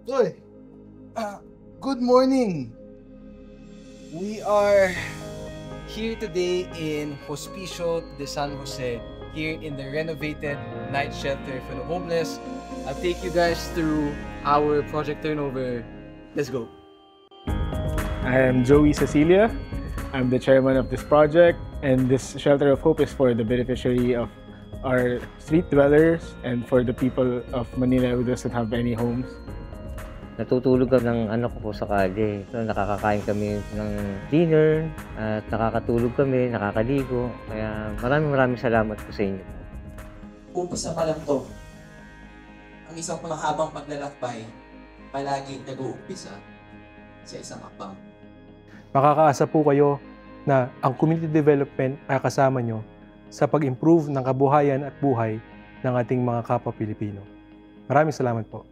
Joy, good morning. We are here today in Hospicio de San Jose, here in the renovated night shelter for the homeless. I'll take you guys through our project turnover. Let's go. I am Joey Cecilia. I'm the chairman of this project, and this Shelter of Hope is for the beneficiary of our street dwellers and for the people of Manila who doesn't have any homes. Natutulog kami ng anak ko po sa kalye. So, nakakakain kami ng dinner at nakakatulog kami, nakakaligo. Kaya maraming salamat po sa inyo. Umpisa pa lang to. Ang isang mahabang paglalakbay, palagi nag-uumpisa sa isang akbang. Makakaasa po kayo na ang community development ay kasama nyo sa pag-improve ng kabuhayan at buhay ng ating mga kapwa Pilipino. Maraming salamat po.